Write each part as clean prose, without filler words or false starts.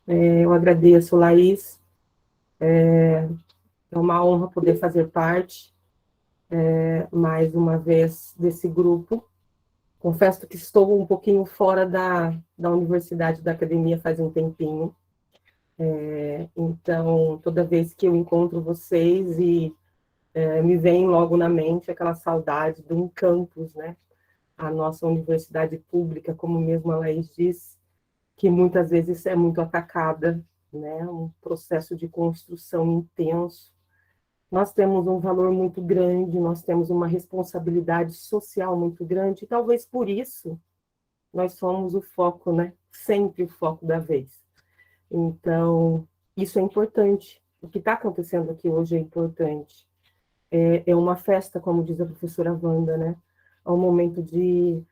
Eu agradeço, Laís. É uma honra poder fazer parte, mais uma vez, desse grupo. Confesso que estou um pouquinho fora da universidade, da academia, faz um tempinho. Então, toda vez que eu encontro vocês me vem logo na mente aquela saudade de um campus, né? A nossa universidade pública, como mesmo a Laís disse, que muitas vezes é muito atacada, né? Um processo de construção intenso. Nós temos um valor muito grande, nós temos uma responsabilidade social muito grande, e talvez por isso nós somos o foco, né? Sempre o foco da vez. Então, isso é importante. O que está acontecendo aqui hoje é importante. É uma festa, como diz a professora Wanda, né? É um momento de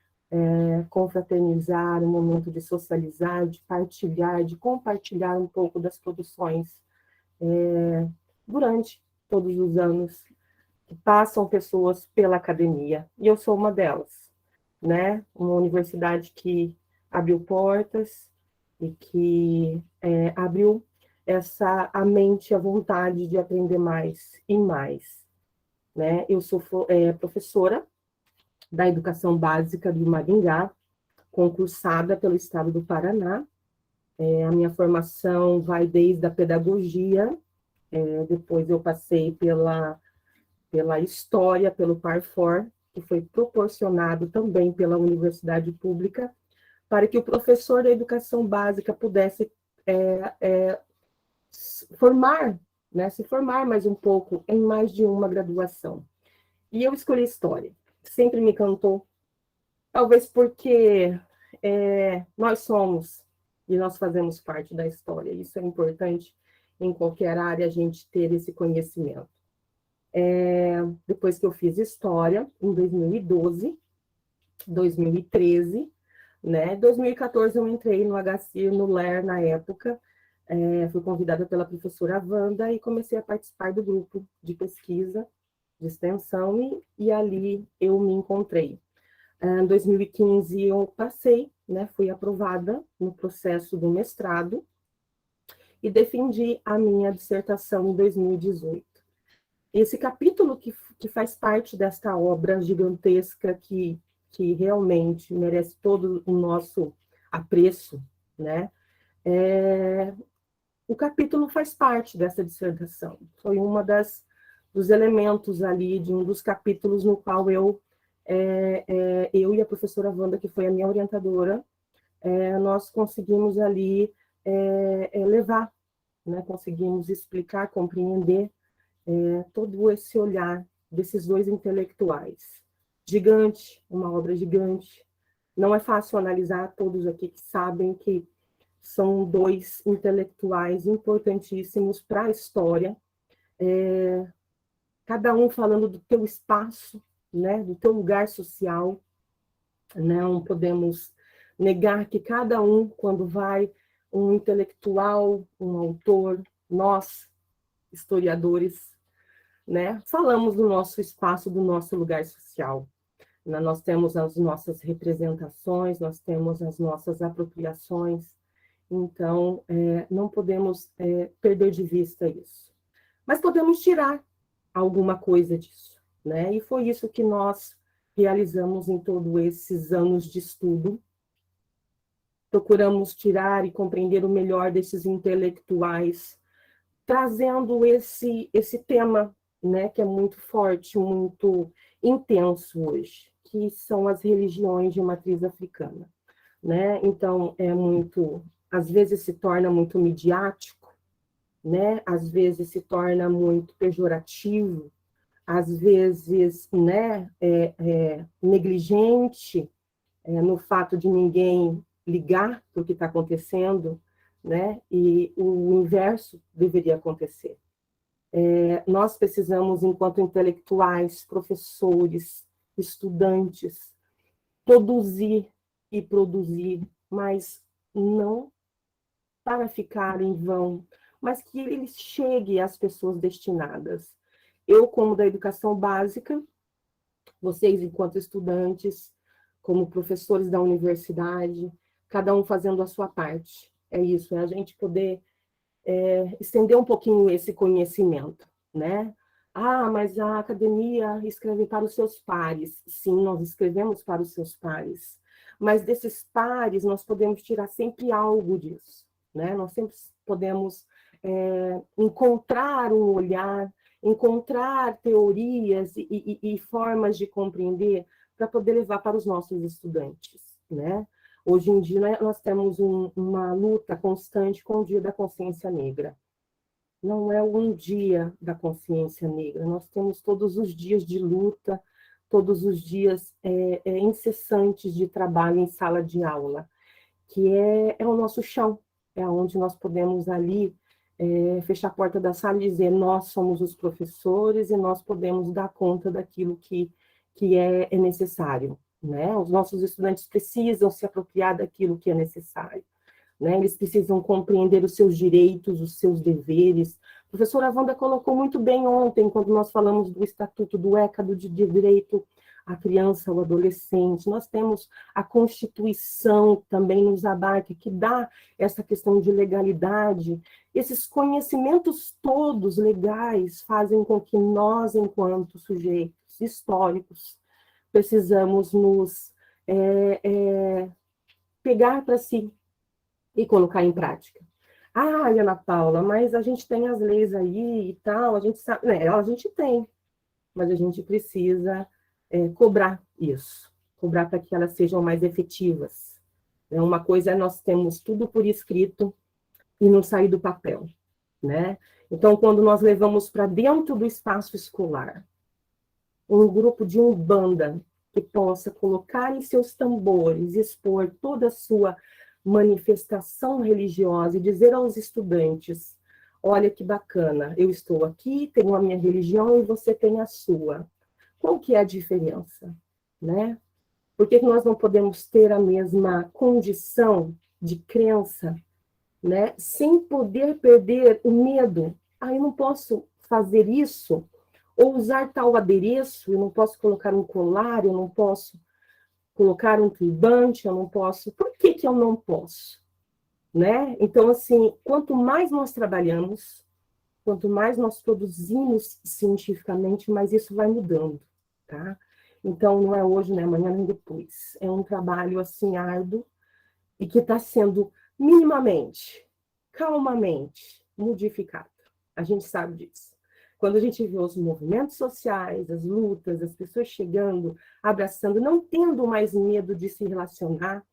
confraternizar, um momento de socializar, de partilhar, de compartilhar um pouco das produções durante todos os anos que passam pessoas pela academia, e eu sou uma delas, né? Uma universidade que abriu portas e que abriu a mente, a vontade de aprender mais e mais, né? Eu sou professora da educação básica do Maringá, concursada pelo Estado do Paraná. A minha formação vai desde a pedagogia, depois eu passei pela história, pelo Parfor, que foi proporcionado também pela universidade pública, para que o professor da educação básica pudesse formar, né, se formar mais um pouco em mais de uma graduação. E eu escolhi história. Sempre me encantou, talvez porque nós somos e nós fazemos parte da história. Isso é importante em qualquer área a gente ter esse conhecimento. Depois que eu fiz história, em 2012, 2013, né? 2014 eu entrei no HC, no LER na época, fui convidada pela professora Wanda e comecei a participar do grupo de pesquisa, de extensão, e ali eu me encontrei. Em 2015 eu passei, né? Fui aprovada no processo do mestrado e defendi a minha dissertação em 2018. Esse capítulo que faz parte desta obra gigantesca que realmente merece todo o nosso apreço, né? O capítulo faz parte dessa dissertação. Foi dos elementos ali de um dos capítulos no qual eu e a professora Wanda, que foi a minha orientadora, nós conseguimos ali levar, né? Conseguimos explicar, compreender todo esse olhar desses dois intelectuais. Gigante, uma obra gigante. Não é fácil analisar, todos aqui que sabem que são dois intelectuais importantíssimos para a história, cada um falando do teu espaço, né, do teu lugar social. Não podemos negar que cada um, quando vai um intelectual, um autor, nós, historiadores, né, falamos do nosso espaço, do nosso lugar social. Nós temos as nossas representações, nós temos as nossas apropriações, então não podemos perder de vista isso. Mas podemos tirar alguma coisa disso, né? E foi isso que nós realizamos em todos esses anos de estudo. Procuramos tirar e compreender o melhor desses intelectuais, trazendo esse tema, né, que é muito forte, muito intenso hoje, que são as religiões de matriz africana, né? Então às vezes se torna muito midiático, né? Às vezes se torna muito pejorativo, às vezes, né, negligente, no fato de ninguém ligar para o que está acontecendo, né? E o inverso deveria acontecer. Nós precisamos, enquanto intelectuais, professores, estudantes, produzir e produzir, mas não para ficar em vão, mas que ele chegue às pessoas destinadas. Eu, como da educação básica, vocês, enquanto estudantes, como professores da universidade, cada um fazendo a sua parte, é isso, é a gente poder estender um pouquinho esse conhecimento, né? Ah, mas a academia escreve para os seus pares. Sim, nós escrevemos para os seus pares. Mas desses pares, nós podemos tirar sempre algo disso, né? Nós sempre podemos encontrar um olhar, encontrar teorias e formas de compreender para poder levar para os nossos estudantes, né? Hoje em dia, nós temos uma luta constante com o Dia da Consciência Negra. Não é um dia da consciência negra, nós temos todos os dias de luta, todos os dias incessantes de trabalho em sala de aula, que é o nosso chão, é onde nós podemos ali fechar a porta da sala e dizer: nós somos os professores e nós podemos dar conta daquilo que é necessário, né? Os nossos estudantes precisam se apropriar daquilo que é necessário, né? Eles precisam compreender os seus direitos, os seus deveres. A professora Wanda colocou muito bem ontem, quando nós falamos do Estatuto do ECA, do direito à criança, ao adolescente. Nós temos a Constituição também nos abarca, que dá essa questão de legalidade. Esses conhecimentos todos legais fazem com que nós, enquanto sujeitos históricos, precisamos nos pegar para si e colocar em prática. Ah, Ana Paula, mas a gente tem as leis aí e tal, a gente sabe, né? A gente tem, mas a gente precisa cobrar isso, cobrar para que elas sejam mais efetivas. Uma coisa é nós temos tudo por escrito e não sair do papel, né? Então, quando nós levamos para dentro do espaço escolar um grupo de umbanda que possa colocar em seus tambores, expor toda a sua manifestação religiosa e dizer aos estudantes: olha que bacana, eu estou aqui, tenho a minha religião e você tem a sua. Qual que é a diferença, né? Por que nós não podemos ter a mesma condição de crença, né, sem poder perder o medo? Ah, eu não posso fazer isso, ou usar tal adereço, eu não posso colocar um colar, eu não posso colocar um turbante, eu não posso. Por que que eu não posso? Né? Então, assim, quanto mais nós trabalhamos, quanto mais nós produzimos cientificamente, mais isso vai mudando, tá? Então, não é hoje, não é amanhã, nem depois. É um trabalho, assim, árduo e que está sendo minimamente, calmamente modificado. A gente sabe disso. Quando a gente vê os movimentos sociais, as lutas, as pessoas chegando, abraçando, não tendo mais medo de se relacionar,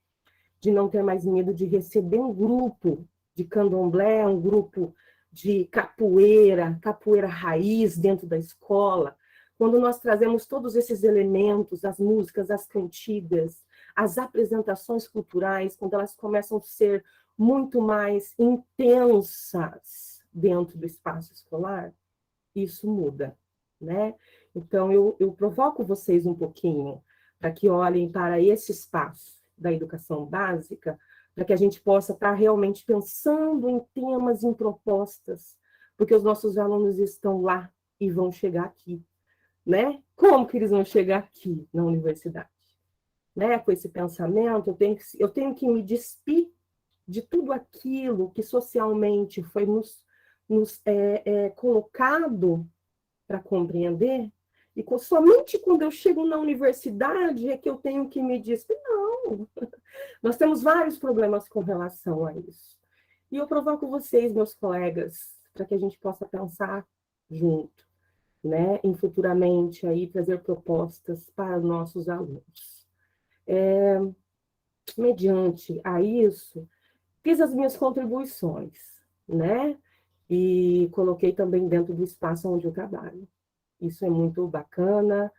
de não ter mais medo de receber um grupo de candomblé, um grupo de capoeira, capoeira raiz dentro da escola, quando nós trazemos todos esses elementos, as músicas, as cantigas, as apresentações culturais, quando elas começam a ser muito mais intensas dentro do espaço escolar, isso muda, né? Então, eu provoco vocês um pouquinho para que olhem para esse espaço da educação básica, para que a gente possa estar realmente pensando em temas, em propostas, porque os nossos alunos estão lá e vão chegar aqui, né? Como que eles vão chegar aqui na universidade? Né? Com esse pensamento, eu tenho que me despir de tudo aquilo que socialmente foi nos colocado para compreender, e somente quando eu chego na universidade é que eu tenho que me dizer: não, nós temos vários problemas com relação a isso. E eu provoco vocês, meus colegas, para que a gente possa pensar junto, né, em futuramente aí trazer propostas para nossos alunos. Mediante a isso, fiz as minhas contribuições, né, e coloquei também dentro do espaço onde eu trabalho. Isso é muito bacana.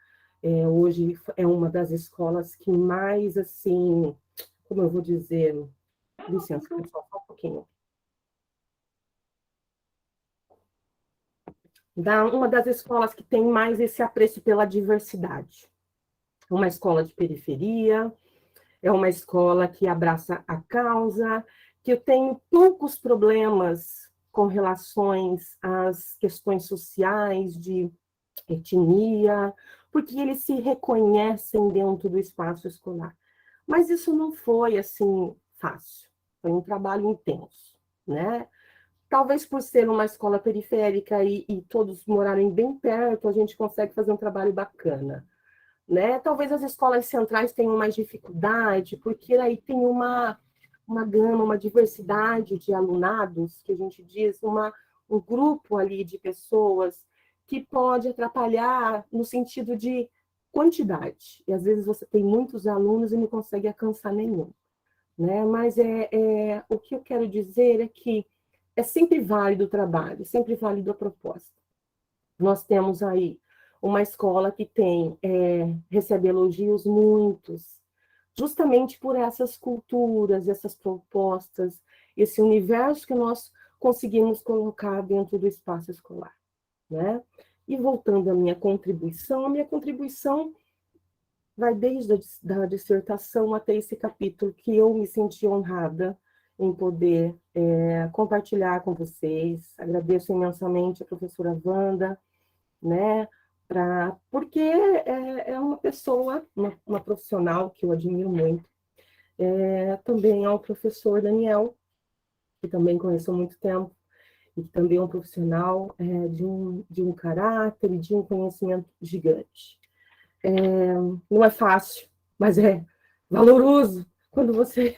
Hoje é uma das escolas que mais, assim, como eu vou dizer, licença, pessoal, só um pouquinho. Uma das escolas que tem mais esse apreço pela diversidade. É uma escola de periferia, é uma escola que abraça a causa, que eu tenho poucos problemas com relações às questões sociais, de etnia, porque eles se reconhecem dentro do espaço escolar. Mas isso não foi, assim, fácil. foi um trabalho intenso, né? Talvez por ser uma escola periférica e todos morarem bem perto, a gente consegue fazer um trabalho bacana, né? Talvez as escolas centrais tenham mais dificuldade, porque aí tem uma gama, uma diversidade de alunados, que a gente diz, um grupo ali de pessoas que pode atrapalhar no sentido de quantidade. E às vezes você tem muitos alunos e não consegue alcançar nenhum, né? Mas o que eu quero dizer é que é sempre válido o trabalho, sempre válido a proposta. Nós temos aí uma escola que recebe elogios muitos, justamente por essas culturas, essas propostas, esse universo que nós conseguimos colocar dentro do espaço escolar, né? E voltando à a minha contribuição vai desde a dissertação até esse capítulo que eu me senti honrada em poder compartilhar com vocês. Agradeço imensamente a professora Wanda, né? Porque é uma pessoa, uma profissional que eu admiro muito. Também ao professor Daniel, que também conheço há muito tempo, e que também é um profissional de um caráter e de um conhecimento gigante. Não é fácil, mas é valoroso quando você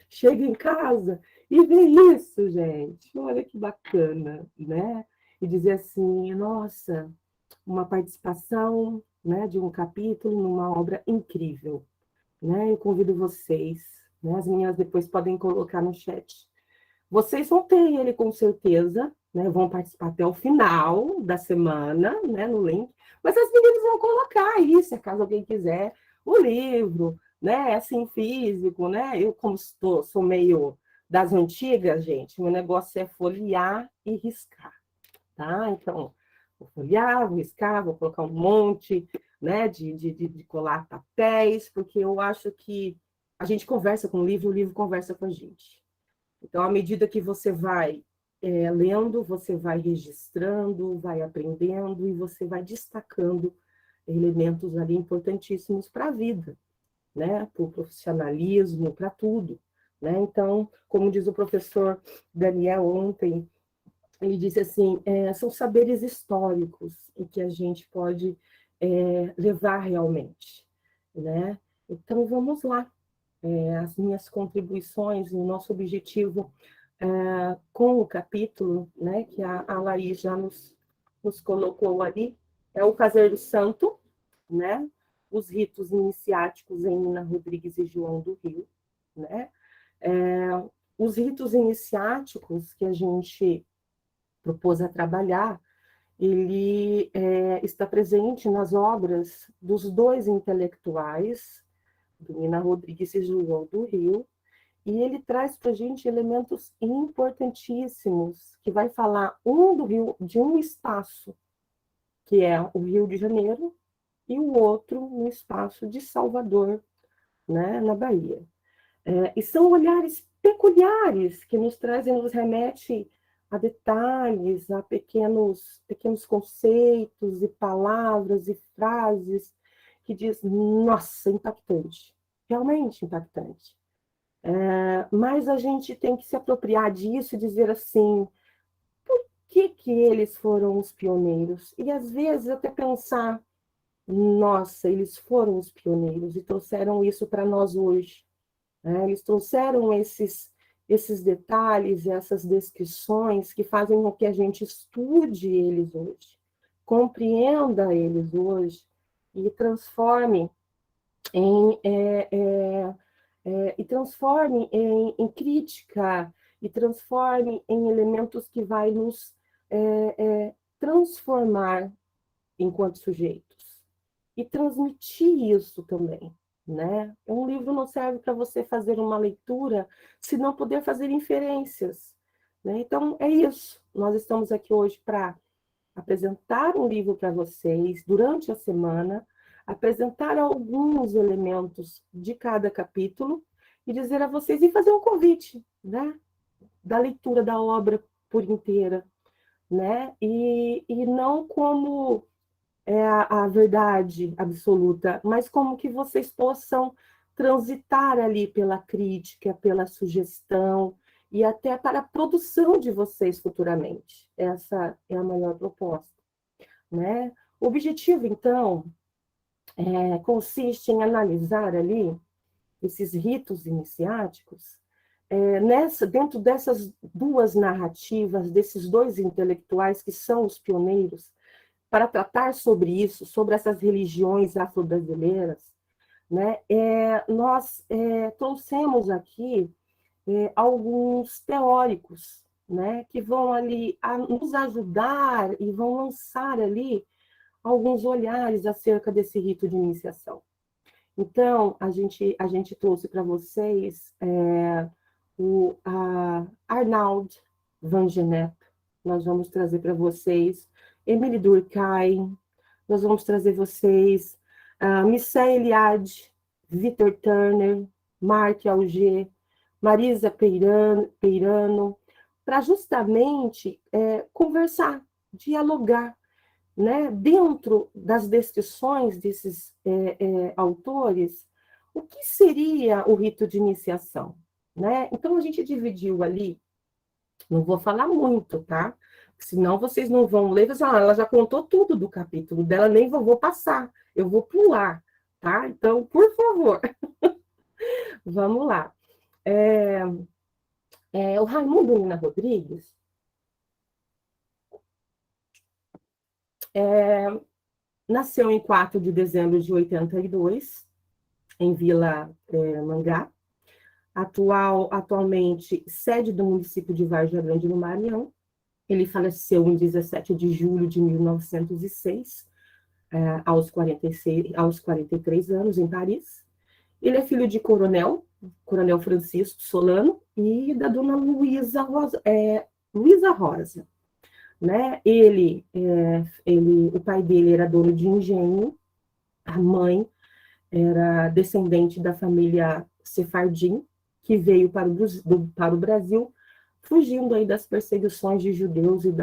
chega em casa e vê isso, gente. Olha que bacana, né? E dizer assim, nossa, uma participação, né, de um capítulo numa obra incrível, né? Eu convido vocês, né? As meninas depois podem colocar no chat. Vocês vão ter ele com certeza, né? Vão participar até o final da semana, né? No link. Mas as meninas vão colocar aí, se acaso alguém quiser, o livro, né? Assim, físico, né? Eu, como sou meio das antigas, gente, meu negócio é folhear e riscar, tá? Então, vou folhear, vou riscar, vou colocar um monte, né? De colar papéis, porque eu acho que a gente conversa com o livro conversa com a gente. Então, à medida que você vai lendo, você vai registrando, vai aprendendo e você vai destacando elementos ali importantíssimos para a vida, né? Para o profissionalismo, para tudo, né? Então, como diz o professor Daniel ontem, ele disse assim, são saberes históricos em que a gente pode levar realmente, né? Então, vamos lá. As minhas contribuições e o nosso objetivo com o capítulo, né, que a Laís já nos colocou ali, é o Caseiro Santo, né, os ritos iniciáticos em Nina Rodrigues e João do Rio, né, os ritos iniciáticos que a gente propôs a trabalhar, ele está presente nas obras dos dois intelectuais, do Nina Rodrigues e João do Rio, e ele traz para a gente elementos importantíssimos, que vai falar do Rio, de um espaço, que é o Rio de Janeiro, e o outro no espaço de Salvador, né, na Bahia. E são olhares peculiares que nos trazem, nos remete a detalhes, a pequenos conceitos e palavras e frases que diz, nossa, impactante, realmente impactante. Mas a gente tem que se apropriar disso e dizer assim, por que eles foram os pioneiros? E às vezes até pensar, nossa, eles foram os pioneiros e trouxeram isso para nós hoje. Eles trouxeram esses detalhes, essas descrições que fazem com que a gente estude eles hoje, compreenda eles hoje e transforme em em crítica, e transforme em elementos que vai nos transformar enquanto sujeitos. E transmitir isso também, né? Um livro não serve para você fazer uma leitura se não poder fazer inferências, né? Então, é isso. Nós estamos aqui hoje para apresentar um livro para vocês durante a semana, apresentar alguns elementos de cada capítulo e dizer a vocês e fazer um convite, né, da leitura da obra por inteira, né, e não como a verdade absoluta, mas como que vocês possam transitar ali pela crítica, pela sugestão e até para a produção de vocês futuramente. Essa é a maior proposta, né? O objetivo, então, consiste em analisar ali esses ritos iniciáticos, dentro dessas duas narrativas, desses dois intelectuais que são os pioneiros, para tratar sobre isso, sobre essas religiões afro-brasileiras, né, nós trouxemos aqui alguns teóricos, né, que vão ali nos ajudar e vão lançar ali alguns olhares acerca desse rito de iniciação. Então, a gente trouxe para vocês o Arnaud van Gennep, nós vamos trazer para vocês Emily Durkheim, nós vamos trazer vocês Mircea Eliade, Victor Turner, Marc Augé, Marisa Peirano, para justamente conversar, dialogar, né, dentro das descrições desses autores, o que seria o rito de iniciação, né? Então, a gente dividiu ali, não vou falar muito, tá? Senão vocês não vão ler, ela já contou tudo do capítulo dela, nem vou passar, eu vou pular, tá? Então, por favor, vamos lá. O Raimundo Nina Rodrigues, nasceu em 4 de dezembro de 82, em Vila Mangá, atualmente sede do município de Vargem Grande, no Maranhão. Ele faleceu em 17 de julho de 1906, aos 43 anos, em Paris. Ele é filho de Coronel Francisco Solano, e da dona Luísa Rosa. Né? O pai dele era dono de engenho, a mãe era descendente da família Sefardim, que veio para o Brasil, fugindo aí das perseguições de judeus e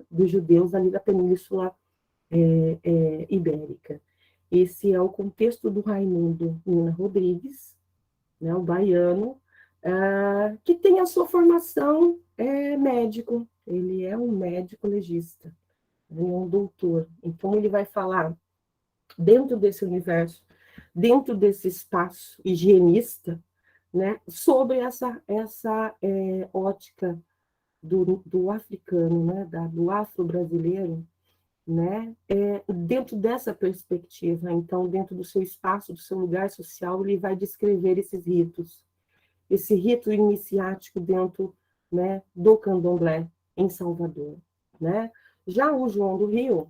dos judeus ali da Península Ibérica. Esse é o contexto do Raimundo Nina Rodrigues, né, o baiano, que tem a sua formação médico. Ele é um médico legista, ele é um doutor. Então, ele vai falar dentro desse universo, dentro desse espaço higienista, né, sobre essa ótica do africano, né, do afro-brasileiro, né, dentro dessa perspectiva. Então, dentro do seu espaço, do seu lugar social, ele vai descrever esses ritos, esse rito iniciático dentro, né, do candomblé em Salvador, né? Já o João do Rio,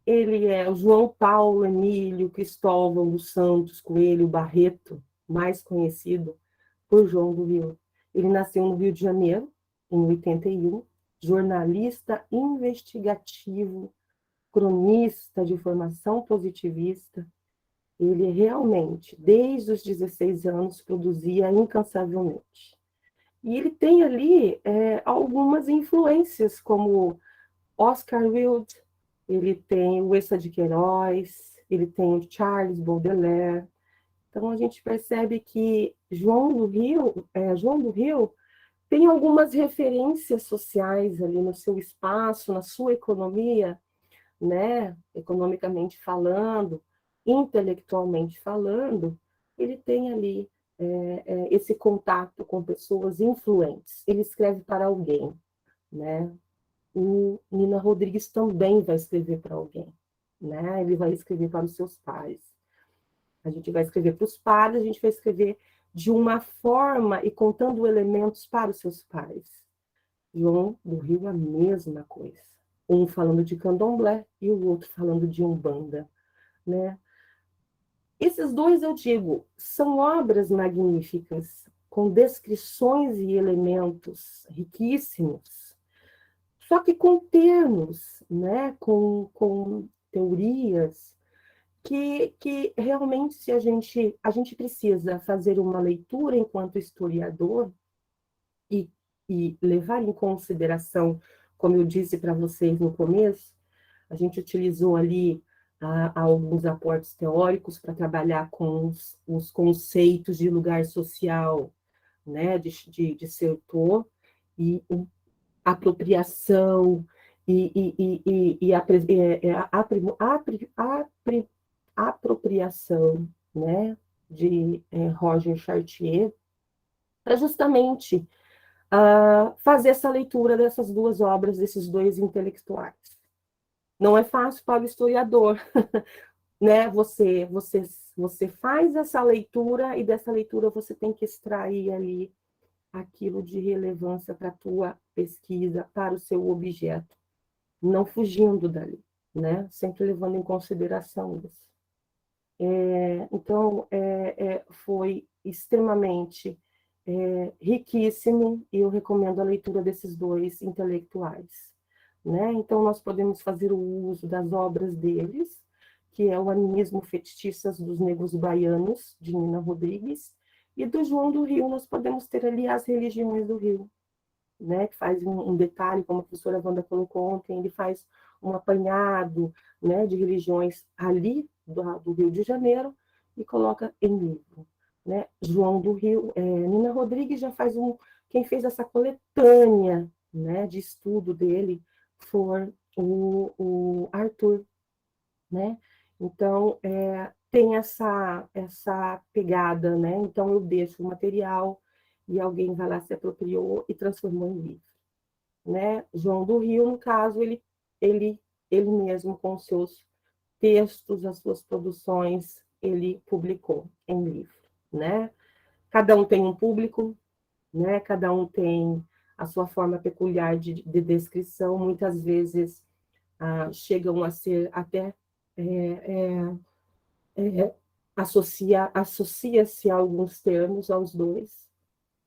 ele é o João Paulo Emílio Cristóvão dos Santos Coelho Barreto, mais conhecido por João do Rio. Ele nasceu no Rio de Janeiro, em 81, jornalista investigativo, cronista de formação positivista. Ele realmente, desde os 16 anos, produzia incansavelmente. E ele tem ali algumas influências, como Oscar Wilde, ele tem o Eça de Queiroz, ele tem o Charles Baudelaire. Então, a gente percebe que João do Rio tem algumas referências sociais ali no seu espaço, na sua economia, né? Economicamente falando, intelectualmente falando, ele tem ali esse contato com pessoas influentes. Ele escreve para alguém, né? O Nina Rodrigues também vai escrever para alguém, né? Ele vai escrever para os seus pais. A gente vai escrever para os pais, a gente vai escrever de uma forma e contando elementos para os seus pais. João do Rio, a mesma coisa. Um falando de candomblé e o outro falando de umbanda, né? Esses dois, eu digo, são obras magníficas, com descrições e elementos riquíssimos, só que com termos, né? Com teorias que realmente, se a gente precisa fazer uma leitura enquanto historiador e levar em consideração, como eu disse para vocês no começo, a gente utilizou ali há alguns aportes teóricos para trabalhar com os conceitos de lugar social, né, de setor, e apropriação, apropriação, né, de Roger Chartier, para justamente fazer essa leitura dessas duas obras, desses dois intelectuais. Não é fácil para o historiador, né? Você faz essa leitura e dessa leitura você tem que extrair ali aquilo de relevância para a tua pesquisa, para o seu objeto, não fugindo dali, né? Sempre levando em consideração isso. Então, foi extremamente riquíssimo e eu recomendo a leitura desses dois intelectuais, né? Então, nós podemos fazer o uso das obras deles, que é o Animismo Fetichistas dos Negros Baianos, de Nina Rodrigues, e do João do Rio nós podemos ter ali as religiões do Rio, né, que faz um detalhe, como a professora Wanda colocou ontem, ele faz um apanhado, né, de religiões ali do Rio de Janeiro e coloca em livro. Né? João do Rio, Nina Rodrigues já faz quem fez essa coletânea, né, de estudo dele foi o Arthur, né? Então, tem essa pegada, né? Então, eu deixo o material e alguém vai lá, se apropriou e transformou em livro, né? João do Rio, no caso, ele, ele mesmo, com os seus textos, as suas produções, ele publicou em livro, né? Cada um tem um público, né? Cada um tem a sua forma peculiar de descrição, muitas vezes chegam a ser até associa-se a alguns termos aos dois,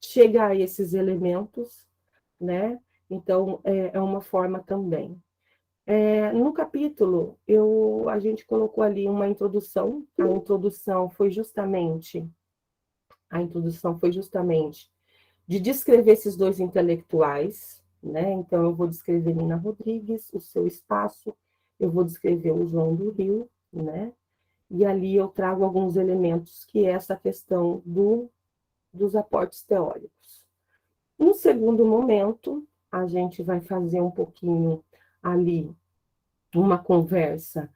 chega a esses elementos, né? Então, é uma forma também. No capítulo, a gente colocou ali uma introdução, a introdução foi justamente de descrever esses dois intelectuais, né? Então, eu vou descrever Nina Rodrigues, o seu espaço, eu vou descrever o João do Rio, né? E ali eu trago alguns elementos, que é essa questão dos aportes teóricos. No segundo momento, a gente vai fazer um pouquinho ali uma conversa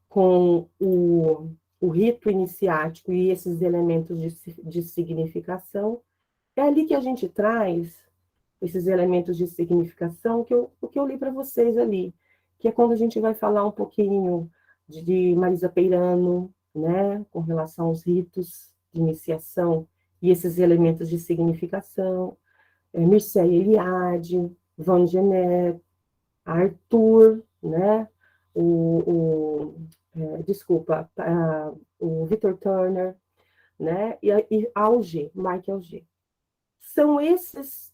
com o rito iniciático e esses elementos de significação. É ali que a gente traz esses elementos de significação o que eu li para vocês ali, que é quando a gente vai falar um pouquinho de Marisa Peirano, né, com relação aos ritos de iniciação e esses elementos de significação, Mircea Eliade, Van Genet, Arthur, né, desculpa, o Victor Turner, né, e Auger, Michael G. São esses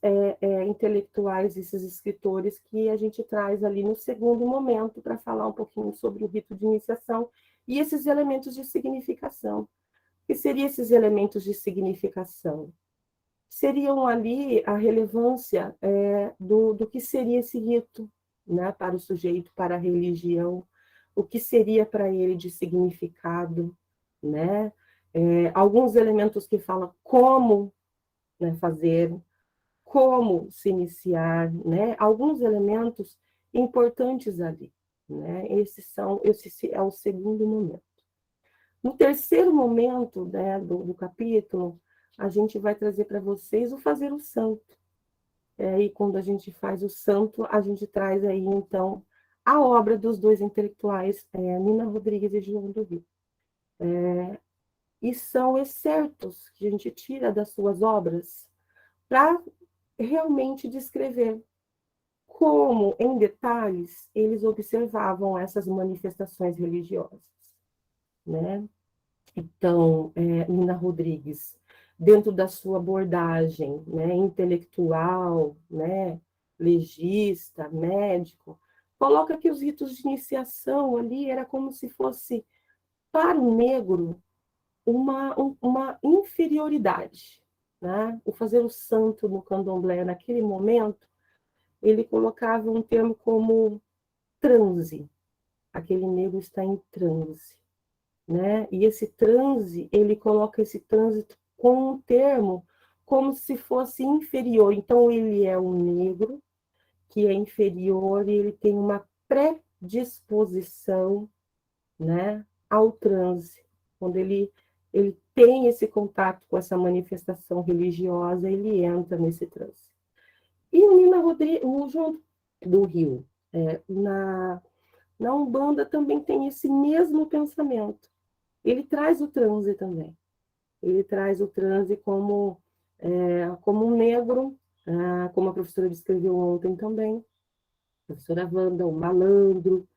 intelectuais, esses escritores que a gente traz ali no segundo momento para falar um pouquinho sobre o rito de iniciação e esses elementos de significação. O que seriam esses elementos de significação? Seriam ali a relevância do que seria esse rito, né, para o sujeito, para a religião, o que seria para ele de significado, né? Alguns elementos que falam como, né, fazer, como se iniciar, né? Alguns elementos importantes ali, né? Esse é o segundo momento. No terceiro momento, né, do capítulo, a gente vai trazer para vocês o fazer o santo. E quando a gente faz o santo, a gente traz aí, então, a obra dos dois intelectuais, Nina Rodrigues e João do Rio. E são excertos que a gente tira das suas obras para realmente descrever como, em detalhes, eles observavam essas manifestações religiosas, né? Então, Nina Rodrigues, dentro da sua abordagem, né, intelectual, né, legista, médico, coloca que os ritos de iniciação ali era como se fosse, para o negro, uma inferioridade, né? O fazer o santo no candomblé, naquele momento, ele colocava um termo como transe, aquele negro está em transe, né? E esse transe, ele coloca esse trânsito com um termo como se fosse inferior. Então, ele é um negro que é inferior e ele tem uma predisposição, né, ao transe. Quando ele tem esse contato com essa manifestação religiosa, ele entra nesse transe. E o Nina Rodrigues, o João do Rio, na Umbanda também tem esse mesmo pensamento. Ele traz o transe também. Ele traz o transe como um negro, como a professora descreveu ontem também, a professora Wanda, o malandro,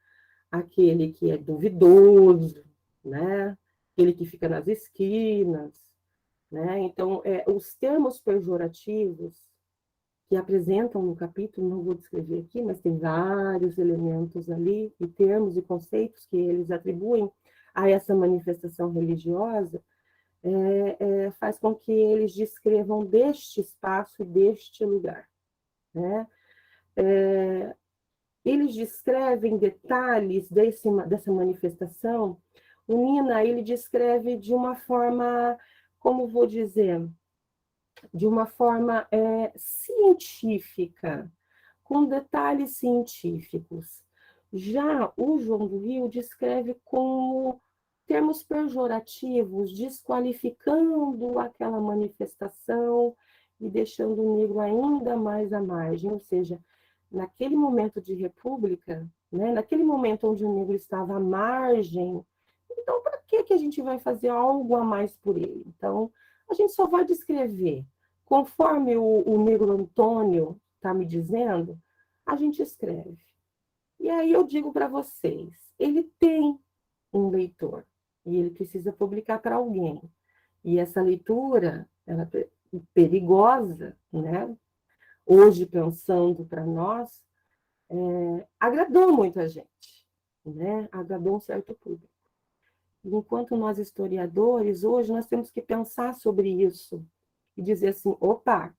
aquele que é duvidoso, né? Aquele que fica nas esquinas, né? Então, os termos pejorativos que apresentam no capítulo, não vou descrever aqui, mas tem vários elementos ali, e termos e conceitos que eles atribuem a essa manifestação religiosa, faz com que eles descrevam deste espaço, deste lugar, né? Eles descrevem detalhes dessa manifestação. O Nina, ele descreve de uma forma, como vou dizer, de uma forma científica, com detalhes científicos. Já o João do Rio descreve com termos pejorativos, desqualificando aquela manifestação e deixando o negro ainda mais à margem, ou seja, naquele momento de república, né, naquele momento onde o negro estava à margem, então para que a gente vai fazer algo a mais por ele? Então, a gente só vai descrever. Conforme o negro Antônio está me dizendo, a gente escreve. E aí eu digo para vocês, ele tem um leitor, e ele precisa publicar para alguém. E essa leitura, ela é perigosa, né? Hoje, pensando para nós, agradou muito a gente, né? Agradou um certo público. Enquanto nós, historiadores, hoje nós temos que pensar sobre isso e dizer assim, opa,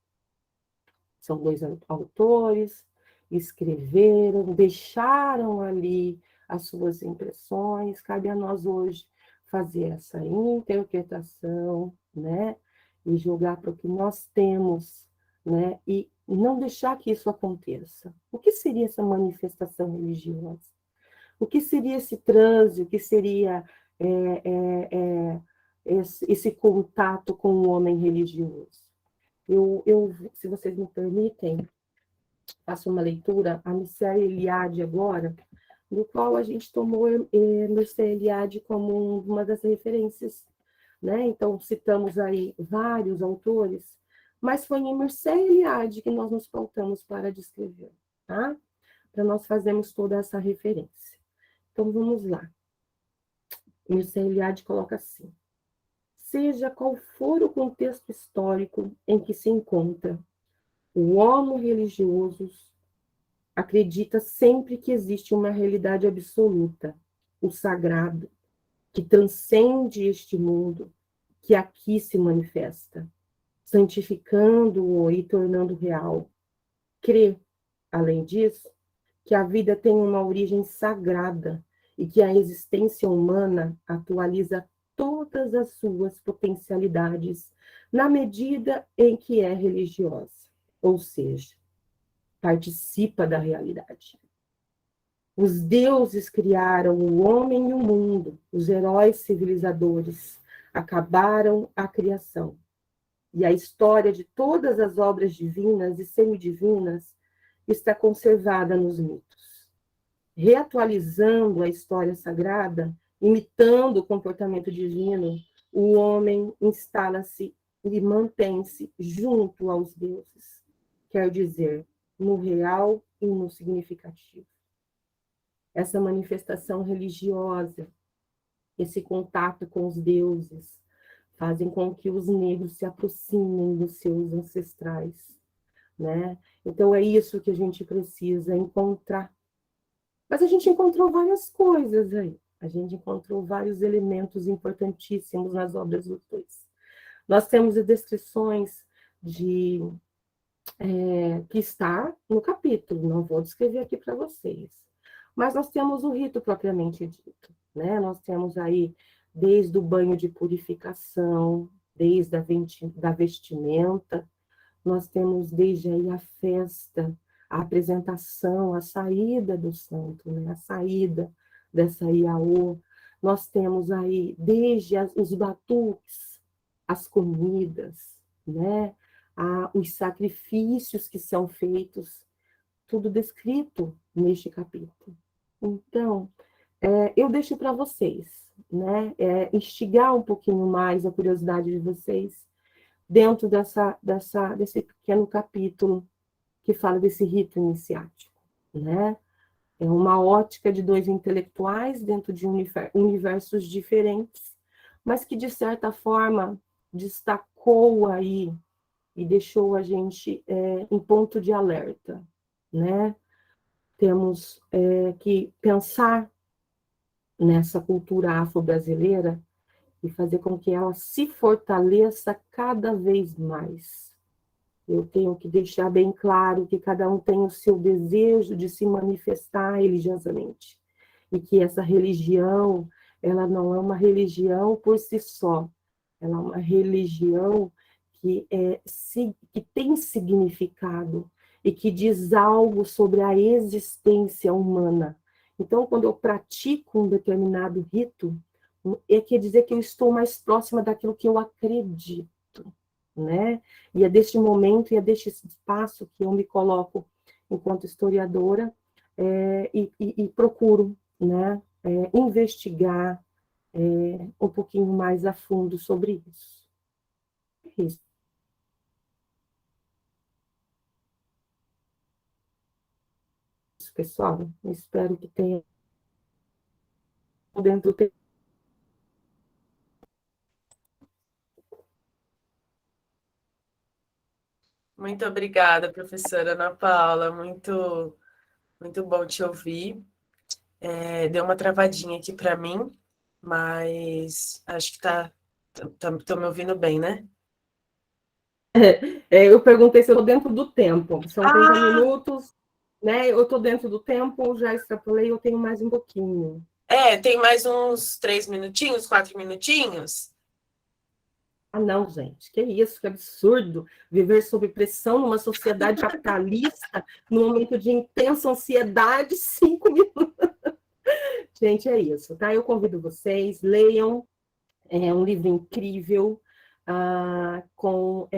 são dois autores, escreveram, deixaram ali as suas impressões, cabe a nós hoje fazer essa interpretação, né? E jogar para o que nós temos, né? E não deixar que isso aconteça. O que seria essa manifestação religiosa? O que seria esse transe? O que seria esse contato com o homem religioso? Se vocês me permitem, faço uma leitura, a Mircea Eliade agora, do qual a gente tomou Mircea Eliade como uma das referências, né? Então, citamos aí vários autores, mas foi em Mircea Eliade que nós nos pautamos para descrever, tá? Para nós fazermos toda essa referência. Então, vamos lá. Mircea Eliade coloca assim: seja qual for o contexto histórico em que se encontra, o homo religioso acredita sempre que existe uma realidade absoluta, o sagrado, que transcende este mundo, que aqui se manifesta, santificando-o e tornando real. Crê, além disso, que a vida tem uma origem sagrada e que a existência humana atualiza todas as suas potencialidades na medida em que é religiosa, ou seja, participa da realidade. Os deuses criaram o homem e o mundo, os heróis civilizadores acabaram a criação. E a história de todas as obras divinas e semidivinas está conservada nos mitos. Reatualizando a história sagrada, imitando o comportamento divino, o homem instala-se e mantém-se junto aos deuses, quer dizer, no real e no significativo. Essa manifestação religiosa, esse contato com os deuses, fazem com que os negros se aproximem dos seus ancestrais, né? Então é isso que a gente precisa encontrar. Mas a gente encontrou várias coisas aí. A gente encontrou vários elementos importantíssimos nas obras dos dois. Nós temos as descrições que está no capítulo, não vou descrever aqui para vocês. Mas nós temos o rito propriamente dito, né? Nós temos aí desde o banho de purificação, desde da vestimenta, nós temos desde aí a festa, a apresentação, a saída do santo, né? A saída dessa Iaô. Nós temos aí desde os batuques, as comidas, né? Os sacrifícios que são feitos, tudo descrito neste capítulo. Então, eu deixo para vocês, né? Instigar um pouquinho mais a curiosidade de vocês dentro desse pequeno capítulo que fala desse rito iniciático, né? É uma ótica de dois intelectuais dentro de universos diferentes, mas que, de certa forma, destacou aí e deixou a gente em ponto de alerta, né? Temos que pensar nessa cultura afro-brasileira e fazer com que ela se fortaleça cada vez mais. Eu tenho que deixar bem claro que cada um tem o seu desejo de se manifestar religiosamente. E que essa religião, ela não é uma religião por si só. Ela é uma religião que tem significado e que diz algo sobre a existência humana. Então, quando eu pratico um determinado rito, quer dizer que eu estou mais próxima daquilo que eu acredito, né? E é deste momento e é deste espaço que eu me coloco enquanto historiadora e procuro, né, investigar um pouquinho mais a fundo sobre isso. É isso. Pessoal, espero que tenha dentro do Muito obrigada, professora Ana Paula. Muito bom te ouvir. Deu uma travadinha aqui para mim, mas acho que tô me ouvindo bem, né? Eu perguntei se eu estou dentro do tempo. São 30 Ah, minutos, né? Eu estou dentro do tempo, já extrapolei, eu tenho mais um pouquinho. tem mais uns 3 minutinhos, 4 minutinhos? Ah, não, gente, que isso, que absurdo. Viver sob pressão numa sociedade capitalista, num momento de intensa ansiedade, 5 minutos. Gente, é isso, tá? Eu convido vocês, leiam, é um livro incrível, com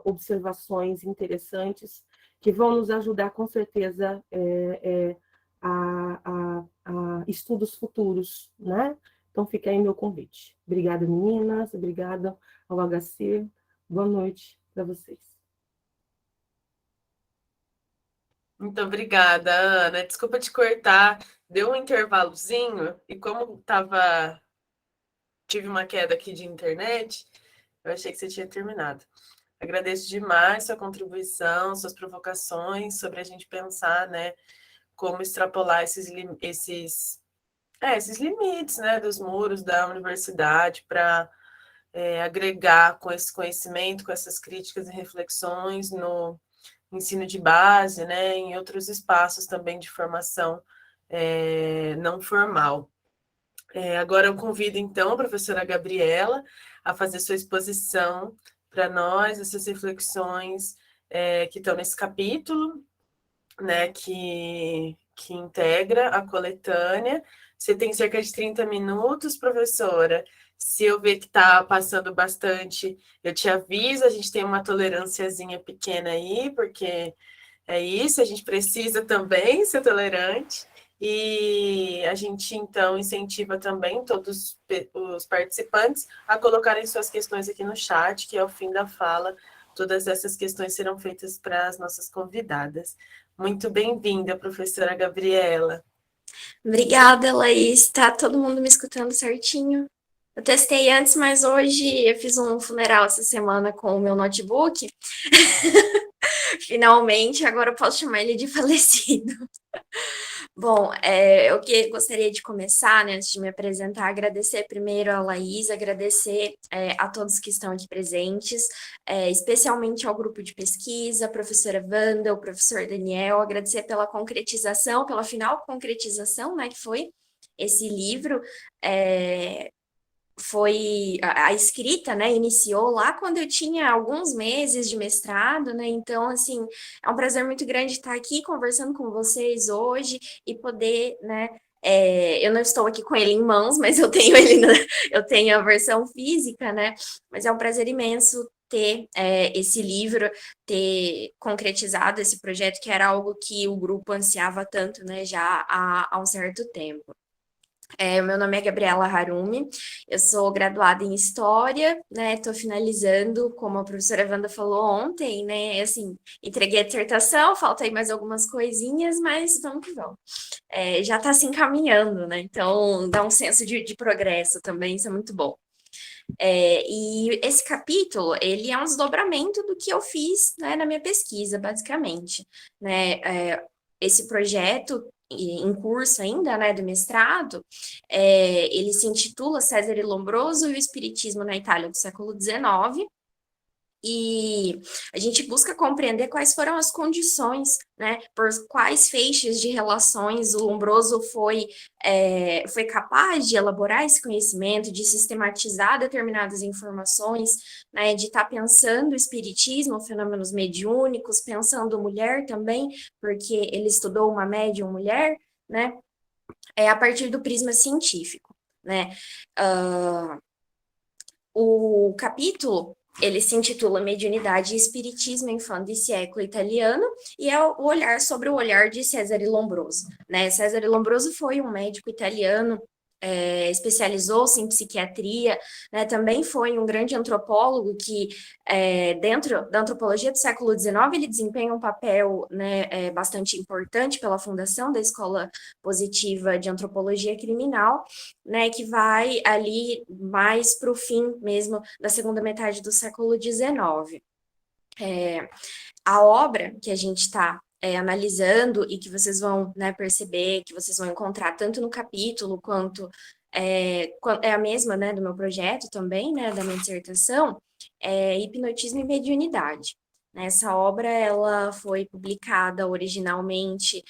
observações interessantes, que vão nos ajudar, com certeza, a estudos futuros, né? Então, fica aí meu convite. Obrigada, meninas. Obrigada ao HC. Boa noite para vocês. Muito obrigada, Ana. Desculpa te cortar. Deu um intervalozinho e como tive uma queda aqui de internet, eu achei que você tinha terminado. Agradeço demais sua contribuição, suas provocações sobre a gente pensar, né, como extrapolar esses limites, né, dos muros da universidade para agregar com esse conhecimento, com essas críticas e reflexões no ensino de base, né, em outros espaços também de formação não formal. Agora eu convido, então, a professora Gabriela a fazer sua exposição para nós, essas reflexões que estão nesse capítulo, né, que integra a coletânea. Você tem cerca de 30 minutos, professora. Se eu ver que está passando bastante, eu te aviso, a gente tem uma tolerânciazinha pequena aí, porque é isso, a gente precisa também ser tolerante. E a gente, então, incentiva também todos os participantes a colocarem suas questões aqui no chat, que ao fim da fala, todas essas questões serão feitas para as nossas convidadas. Muito bem-vinda, professora Gabriela. Obrigada, Laís. Tá todo mundo me escutando certinho? Eu testei antes, mas hoje eu fiz um funeral essa semana com o meu notebook. Finalmente, agora eu posso chamar ele de falecido. Bom, gostaria de começar, né, antes de me apresentar, agradecer primeiro a Laís, agradecer a todos que estão aqui presentes, especialmente ao grupo de pesquisa, a professora Wanda, o professor Daniel, agradecer pela concretização, pela final concretização, né, que foi esse livro. Foi a escrita, né, iniciou lá quando eu tinha alguns meses de mestrado, né, então, assim, é um prazer muito grande estar aqui conversando com vocês hoje e poder, né, eu não estou aqui com ele em mãos, mas eu tenho eu tenho a versão física, né, mas é um prazer imenso ter esse livro, ter concretizado esse projeto, que era algo que o grupo ansiava tanto, né, já há um certo tempo. Meu nome é Gabriela Harumi, eu sou graduada em História, né, estou finalizando, como a professora Wanda falou ontem, né, assim, entreguei a dissertação, falta aí mais algumas coisinhas, mas vamos que vamos. Já está se encaminhando, né, então dá um senso de progresso também, isso é muito bom. E esse capítulo, ele é um desdobramento do que eu fiz, né, na minha pesquisa, basicamente, né, esse projeto em curso ainda, né, do mestrado, ele se intitula César e Lombroso e o Espiritismo na Itália do século XIX, e a gente busca compreender quais foram as condições, né, por quais feixes de relações o Lombroso foi capaz de elaborar esse conhecimento, de sistematizar determinadas informações, né, de estar pensando o espiritismo, fenômenos mediúnicos, pensando mulher também, porque ele estudou uma médium mulher, né, a partir do prisma científico, né. O capítulo, ele se intitula Mediunidade e Espiritismo em Fim de Século Italiano, e é o olhar sobre o olhar de Cesare Lombroso, né? Cesare Lombroso foi um médico italiano, especializou-se em psiquiatria, né? Também foi um grande antropólogo que, dentro da antropologia do século XIX, ele desempenha um papel, né, bastante importante pela fundação da Escola Positiva de Antropologia Criminal, né, que vai ali mais para o fim mesmo da segunda metade do século XIX. A obra que a gente está analisando e que vocês vão, né, perceber, que vocês vão encontrar tanto no capítulo quanto é a mesma, né, do meu projeto também, né, da minha dissertação, Hipnotismo e Mediunidade. Essa obra, ela foi publicada originalmente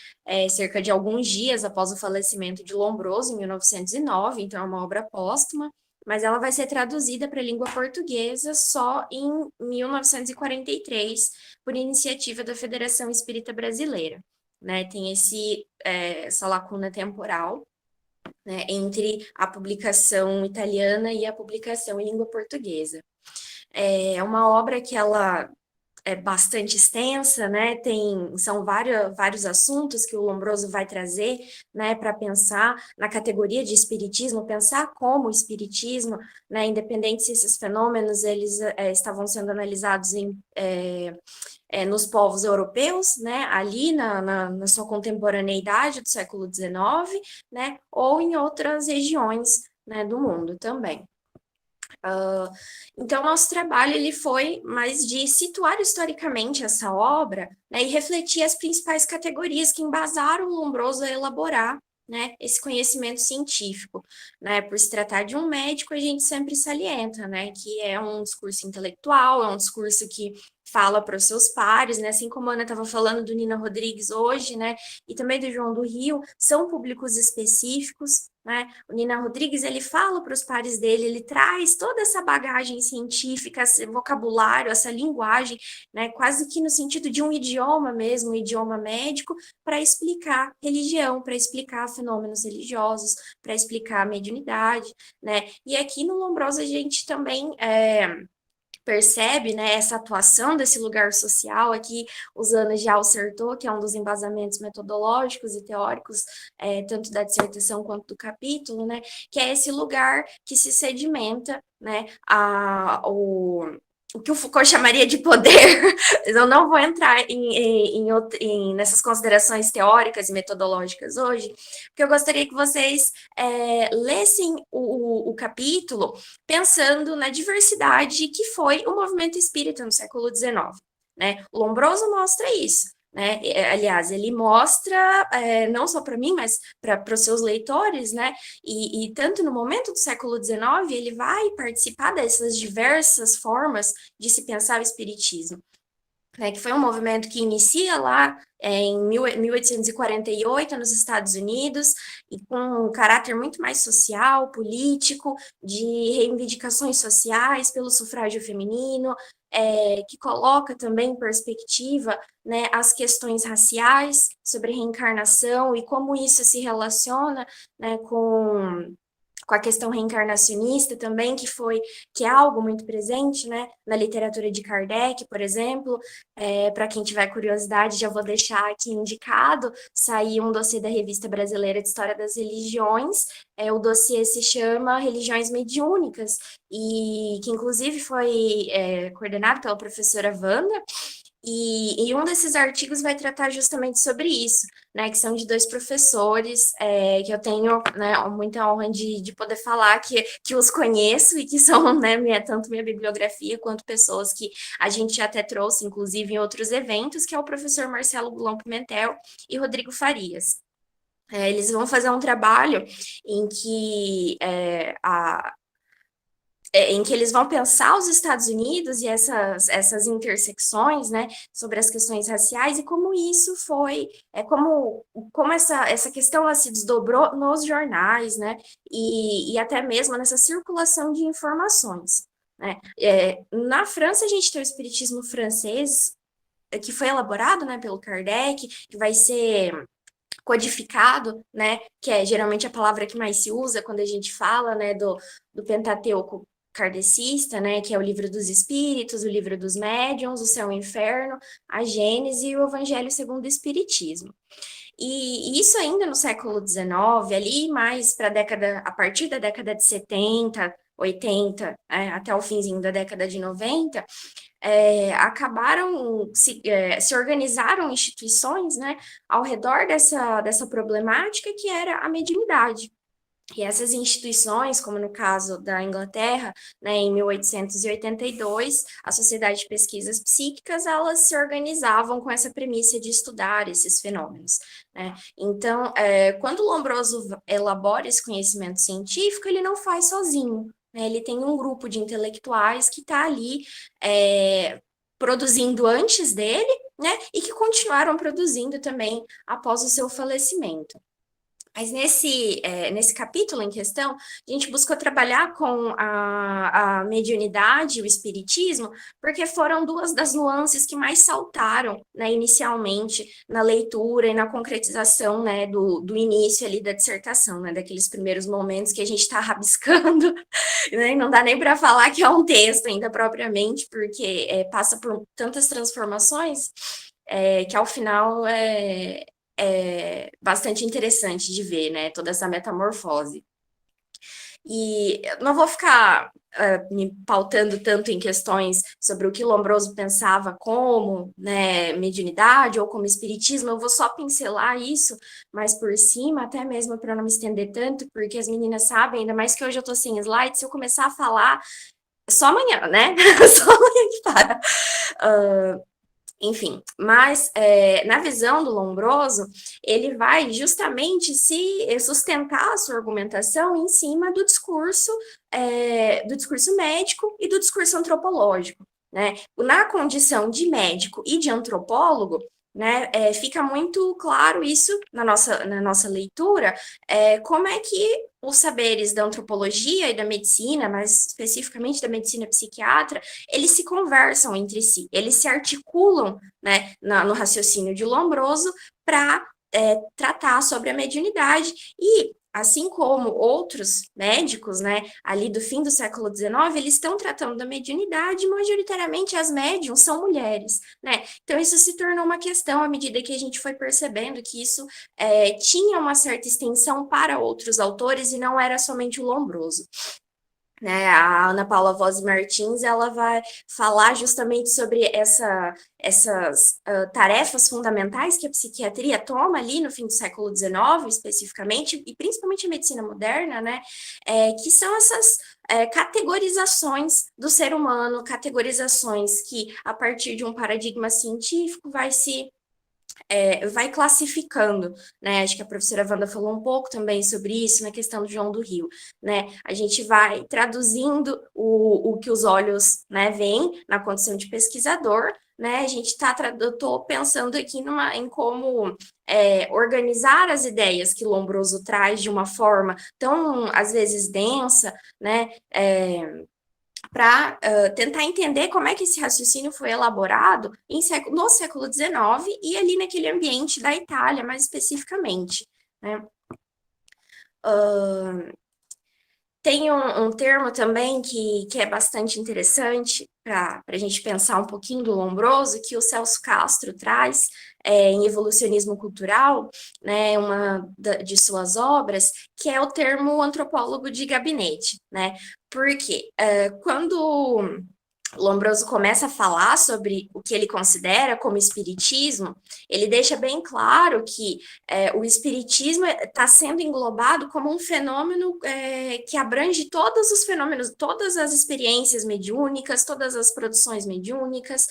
cerca de alguns dias após o falecimento de Lombroso, em 1909, então é uma obra póstuma, mas ela vai ser traduzida para a língua portuguesa só em 1943, por iniciativa da Federação Espírita Brasileira, né? Tem essa lacuna temporal, né, entre a publicação italiana e a publicação em língua portuguesa. É uma obra que ela é bastante extensa, né? São vários assuntos que o Lombroso vai trazer, né, para pensar na categoria de espiritismo, pensar como o espiritismo, né, independente se esses fenômenos eles estavam sendo analisados nos povos europeus, né, ali na sua contemporaneidade do século XIX, né, ou em outras regiões, né, do mundo também. Então, nosso trabalho ele foi mais de situar historicamente essa obra, né, e refletir as principais categorias que embasaram o Lombroso a elaborar, né, esse conhecimento científico, né, por se tratar de um médico, a gente sempre salienta, né, que é um discurso intelectual, é um discurso que fala para os seus pares, né, assim como a Ana estava falando do Nina Rodrigues hoje, né, e também do João do Rio, são públicos específicos, né, o Nina Rodrigues, ele fala para os pares dele, ele traz toda essa bagagem científica, esse vocabulário, essa linguagem, né, quase que no sentido de um idioma mesmo, um idioma médico, para explicar religião, para explicar fenômenos religiosos, para explicar a mediunidade, né, e aqui no Lombroso a gente também percebe, né, essa atuação desse lugar social aqui, usando já o Certeau, que é um dos embasamentos metodológicos e teóricos, tanto da dissertação quanto do capítulo, né, que é esse lugar que se sedimenta, né, o que o Foucault chamaria de poder. Eu não vou entrar nessas considerações teóricas e metodológicas hoje, porque eu gostaria que vocês lessem o capítulo pensando na diversidade que foi o movimento espírita no século XIX, né? O Lombroso mostra isso, né? Aliás, ele mostra, não só para mim, mas para os seus leitores, né? E tanto no momento do século XIX, ele vai participar dessas diversas formas de se pensar o espiritismo, né, que foi um movimento que inicia lá em 1848 nos Estados Unidos, e com um caráter muito mais social, político, de reivindicações sociais pelo sufrágio feminino, que coloca também em perspectiva, né, as questões raciais sobre reencarnação e como isso se relaciona, né, com a questão reencarnacionista também, que é algo muito presente, né, na literatura de Kardec, por exemplo. Para quem tiver curiosidade, já vou deixar aqui indicado, saiu um dossiê da Revista Brasileira de História das Religiões, o dossiê se chama Religiões Mediúnicas, e que inclusive foi coordenado pela professora Wanda, e um desses artigos vai tratar justamente sobre isso, né, que são de dois professores, que eu tenho, né, muita honra de poder falar, que os conheço e que são, né, tanto minha bibliografia quanto pessoas que a gente até trouxe, inclusive, em outros eventos, que é o professor Marcelo Bulão Pimentel e Rodrigo Farias. Eles vão fazer um trabalho em que em que eles vão pensar os Estados Unidos e essas intersecções, né, sobre as questões raciais e como isso foi, como essa questão ela se desdobrou nos jornais, né, e até mesmo nessa circulação de informações, né. Na França, a gente tem o espiritismo francês, que foi elaborado, né, pelo Kardec, que vai ser codificado, né, que é geralmente a palavra que mais se usa quando a gente fala, né, do Pentateuco kardecista, né, que é o livro dos espíritos, o livro dos médiuns, o céu e o inferno, a Gênese e o Evangelho segundo o Espiritismo. E isso ainda no século XIX, ali mais para a partir da década de 70, 80, até o finzinho da década de 90, acabaram, se organizaram instituições, né, ao redor dessa problemática que era a mediunidade. E essas instituições, como no caso da Inglaterra, né, em 1882, a Sociedade de Pesquisas Psíquicas, elas se organizavam com essa premissa de estudar esses fenômenos, né? Então, quando o Lombroso elabora esse conhecimento científico, ele não faz sozinho, né? Ele tem um grupo de intelectuais que está ali produzindo antes dele, né, e que continuaram produzindo também após o seu falecimento. Mas nesse capítulo em questão, a gente buscou trabalhar com a mediunidade e o espiritismo, porque foram duas das nuances que mais saltaram, né, inicialmente na leitura e na concretização, né, do início ali da dissertação, né, daqueles primeiros momentos que a gente está rabiscando, né, não dá nem para falar que é um texto ainda propriamente, porque passa por tantas transformações que ao final é bastante interessante de ver, né, toda essa metamorfose. E eu não vou ficar me pautando tanto em questões sobre o que Lombroso pensava como, né, mediunidade ou como espiritismo, eu vou só pincelar isso mais por cima, até mesmo para não me estender tanto, porque as meninas sabem, ainda mais que hoje eu tô sem slide, se eu começar a falar, só amanhã, né? Só amanhã que para. Enfim, mas na visão do Lombroso, ele vai justamente se sustentar a sua argumentação em cima do discurso médico e do discurso antropológico, né? Na condição de médico e de antropólogo, né, fica muito claro isso na nossa leitura, como é que os saberes da antropologia e da medicina, mais especificamente da medicina psiquiatra, eles se conversam entre si, eles se articulam, né, no raciocínio de Lombroso para tratar sobre a mediunidade e assim como outros médicos, né, ali do fim do século XIX, eles estão tratando da mediunidade, majoritariamente as médiums são mulheres, né? Então isso se tornou uma questão à medida que a gente foi percebendo que isso tinha uma certa extensão para outros autores e não era somente o Lombroso. Né, a Ana Paula Voz Martins, ela vai falar justamente sobre essas tarefas fundamentais que a psiquiatria toma ali no fim do século XIX, especificamente, e principalmente a medicina moderna, né, que são essas categorizações do ser humano, categorizações que, a partir de um paradigma científico, vai se vai classificando, né? Acho que a professora Wanda falou um pouco também sobre isso na questão do João do Rio, né? A gente vai traduzindo o que os olhos, né, veem na condição de pesquisador, né? A gente eu estou pensando aqui em como organizar as ideias que Lombroso traz de uma forma tão, às vezes, densa, né? Para tentar entender como é que esse raciocínio foi elaborado no século XIX e ali naquele ambiente da Itália, mais especificamente, né? Tem um termo também que é bastante interessante para a gente pensar um pouquinho do Lombroso, que o Celso Castro traz em Evolucionismo Cultural, né, de suas obras, que é o termo antropólogo de gabinete, né? Porque quando Lombroso começa a falar sobre o que ele considera como espiritismo, ele deixa bem claro que o espiritismo está sendo englobado como um fenômeno que abrange todos os fenômenos, todas as experiências mediúnicas, todas as produções mediúnicas,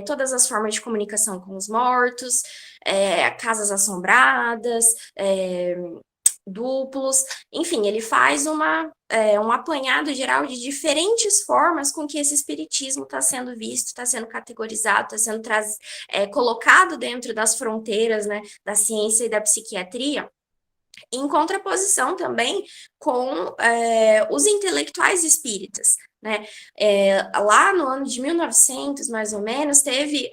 todas as formas de comunicação com os mortos, casas assombradas, duplos, enfim, ele faz um apanhado geral de diferentes formas com que esse espiritismo está sendo visto, está sendo categorizado, está sendo colocado dentro das fronteiras, né, da ciência e da psiquiatria, em contraposição também com os intelectuais espíritas, né? Lá no ano de 1900, mais ou menos, teve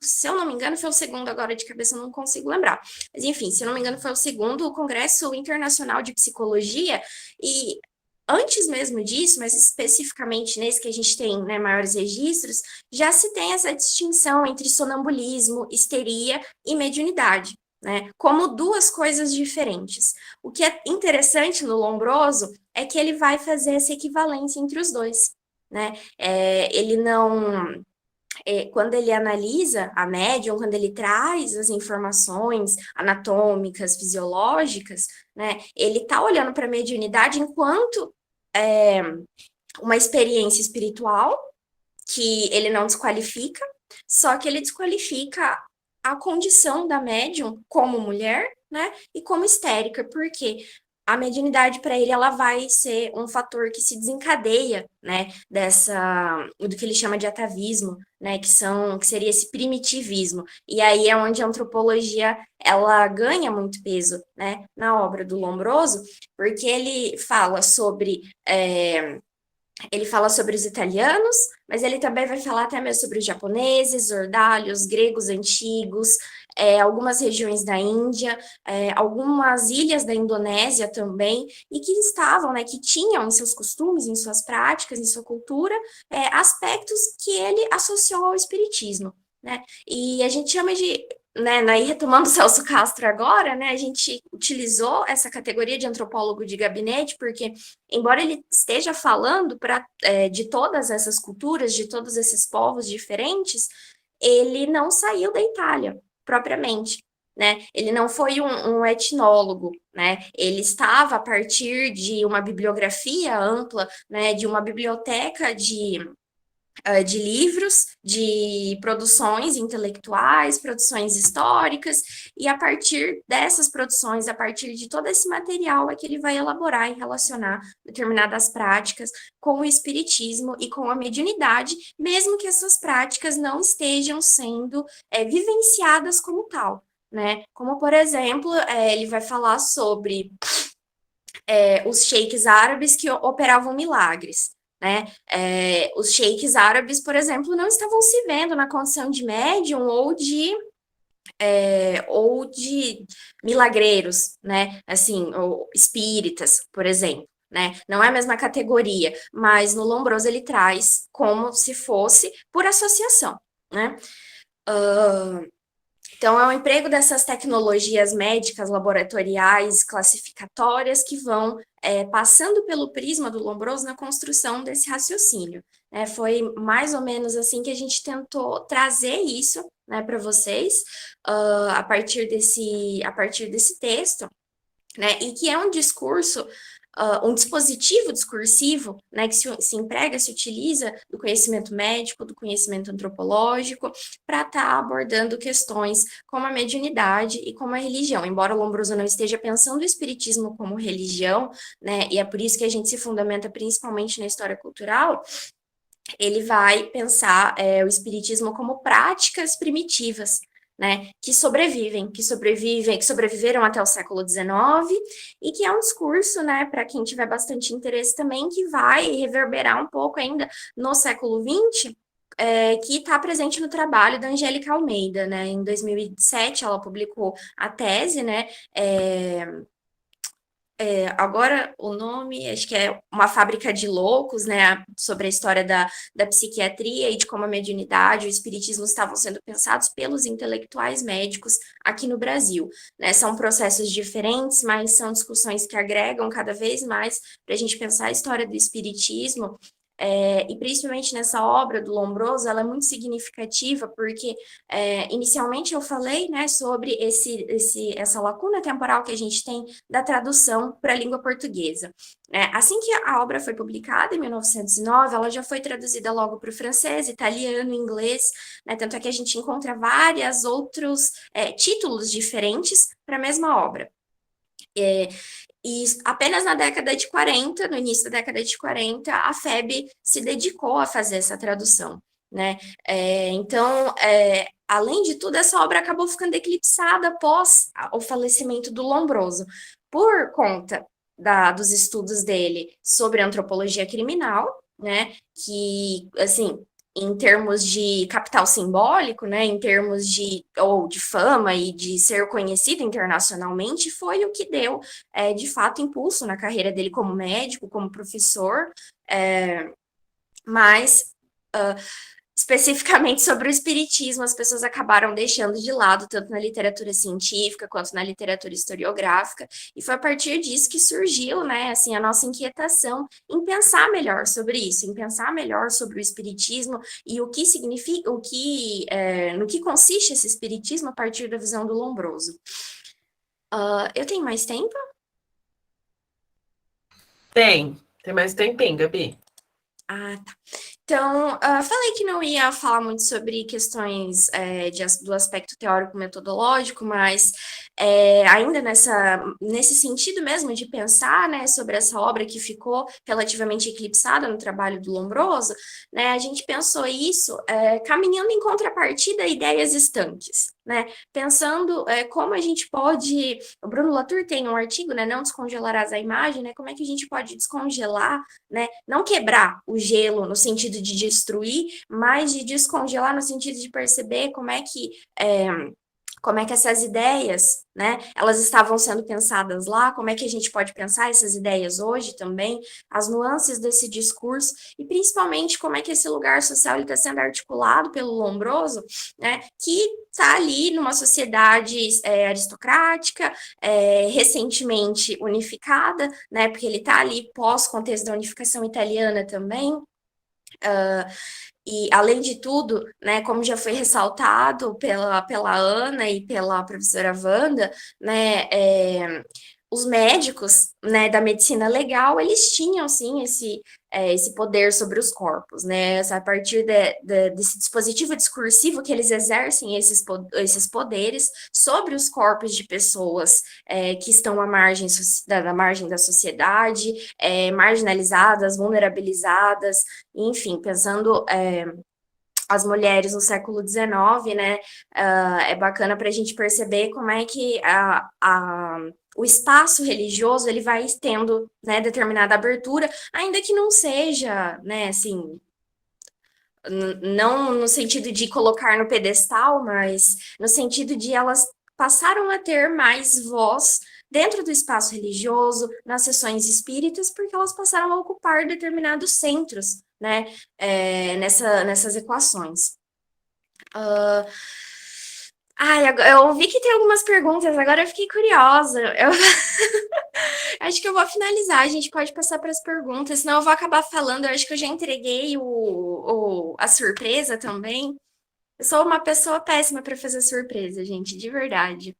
se eu não me engano, foi o segundo, agora de cabeça eu não consigo lembrar, mas enfim, se eu não me engano, foi o segundo, o Congresso Internacional de Psicologia, e antes mesmo disso, mas especificamente nesse que a gente tem, né, maiores registros, já se tem essa distinção entre sonambulismo, histeria e mediunidade, né, como duas coisas diferentes. O que é interessante no Lombroso é que ele vai fazer essa equivalência entre os dois, né? Ele não, quando ele analisa a médium, quando ele traz as informações anatômicas, fisiológicas, né? Ele está olhando para a mediunidade enquanto uma experiência espiritual que ele não desqualifica, só que ele desqualifica a condição da médium como mulher, né, e como histérica, porque a mediunidade para ele ela vai ser um fator que se desencadeia, né, do que ele chama de atavismo, né, que seria esse primitivismo. E aí é onde a antropologia ela ganha muito peso, né, na obra do Lombroso, porque ele fala sobre os italianos, mas ele também vai falar até mesmo sobre os japoneses, ordalhos, gregos antigos, algumas regiões da Índia, algumas ilhas da Indonésia também, e que estavam, né, que tinham em seus costumes, em suas práticas, em sua cultura, aspectos que ele associou ao espiritismo, né? E a gente chama de, né, aí retomando o Celso Castro agora, né, a gente utilizou essa categoria de antropólogo de gabinete, porque embora ele esteja falando de todas essas culturas, de todos esses povos diferentes, ele não saiu da Itália, propriamente, né? Ele não foi um etnólogo, né? Ele estava a partir de uma bibliografia ampla, né? De uma biblioteca de livros, de produções intelectuais, produções históricas, e a partir dessas produções, a partir de todo esse material, é que ele vai elaborar e relacionar determinadas práticas com o espiritismo e com a mediunidade, mesmo que essas práticas não estejam sendo vivenciadas como tal, né? Como, por exemplo, ele vai falar sobre os sheiks árabes que operavam milagres, né? Os sheiks árabes, por exemplo, não estavam se vendo na condição de médium ou de milagreiros, né? Assim, ou espíritas, por exemplo, né? Não é a mesma categoria, mas no Lombroso ele traz como se fosse por associação, né? Então, é o emprego dessas tecnologias médicas, laboratoriais, classificatórias, que vão passando pelo prisma do Lombroso na construção desse raciocínio. Foi mais ou menos assim que a gente tentou trazer isso, né, para vocês, a partir desse texto, né, e que é um discurso um dispositivo discursivo, né, que se emprega, se utiliza do conhecimento médico, do conhecimento antropológico, para estar abordando questões como a mediunidade e como a religião. Embora o Lombroso não esteja pensando o espiritismo como religião, né, e é por isso que a gente se fundamenta principalmente na história cultural, ele vai pensar o espiritismo como práticas primitivas, né, que sobreviveram até o século XIX, e que é um discurso, né, para quem tiver bastante interesse também, que vai reverberar um pouco ainda no século XX, que está presente no trabalho da Angélica Almeida, né, em 2007 ela publicou a tese, né, agora o nome, acho que é Uma Fábrica de Loucos, né, sobre a história da psiquiatria e de como a mediunidade e o espiritismo estavam sendo pensados pelos intelectuais médicos aqui no Brasil, né, são processos diferentes, mas são discussões que agregam cada vez mais para a gente pensar a história do espiritismo. E principalmente nessa obra do Lombroso, ela é muito significativa porque inicialmente eu falei, né, sobre essa lacuna temporal que a gente tem da tradução para a língua portuguesa. Assim que a obra foi publicada, em 1909, ela já foi traduzida logo para o francês, italiano, inglês, né, tanto é que a gente encontra vários outros títulos diferentes para a mesma obra. E apenas na década de 40, no início da década de 40, a FEB se dedicou a fazer essa tradução, né? Então, além de tudo, essa obra acabou ficando eclipsada após o falecimento do Lombroso, por conta dos estudos dele sobre antropologia criminal, né? Que, assim, em termos de capital simbólico, né, em termos de fama e de ser conhecido internacionalmente, foi o que deu, de fato, impulso na carreira dele como médico, como professor, mas especificamente sobre o espiritismo, as pessoas acabaram deixando de lado, tanto na literatura científica quanto na literatura historiográfica, e foi a partir disso que surgiu, né, assim, a nossa inquietação em pensar melhor sobre isso, em pensar melhor sobre o espiritismo e o que significa, no que consiste esse espiritismo a partir da visão do Lombroso. Eu tenho mais tempo? Tem mais tempinho, Gabi. Ah, tá. Então, falei que não ia falar muito sobre questões do aspecto teórico-metodológico, mas ainda nesse sentido mesmo de pensar, né, sobre essa obra que ficou relativamente eclipsada no trabalho do Lombroso, né, a gente pensou isso caminhando em contrapartida a ideias estanques, né, pensando como a gente pode... O Bruno Latour tem um artigo, né, Não Descongelarás a Imagem, né, como é que a gente pode descongelar, né, não quebrar o gelo no sentido de destruir, mas de descongelar no sentido de perceber como é que essas ideias, né, elas estavam sendo pensadas lá, como é que a gente pode pensar essas ideias hoje também, as nuances desse discurso, e principalmente como é que esse lugar social está sendo articulado pelo Lombroso, né, que está ali numa sociedade aristocrática, recentemente unificada, né, porque ele está ali pós-contexto da unificação italiana também. E, além de tudo, né, como já foi ressaltado pela Ana e pela professora Wanda, né, os médicos, né, da medicina legal, eles tinham, sim, esse poder sobre os corpos, né, a partir desse dispositivo discursivo que eles exercem esses poderes sobre os corpos de pessoas que estão à margem da sociedade, marginalizadas, vulnerabilizadas, enfim, pensando... as mulheres no século XIX, né, é bacana para a gente perceber como é que o espaço religioso ele vai tendo, né, determinada abertura, ainda que não seja, né, assim, não no sentido de colocar no pedestal, mas no sentido de elas passaram a ter mais voz dentro do espaço religioso, nas sessões espíritas, porque elas passaram a ocupar determinados centros, né, nessas equações. Eu vi que tem algumas perguntas, agora eu fiquei curiosa. Acho que eu vou finalizar, a gente pode passar para as perguntas, senão eu vou acabar falando, eu acho que eu já entreguei a surpresa também. Eu sou uma pessoa péssima para fazer surpresa, gente, de verdade.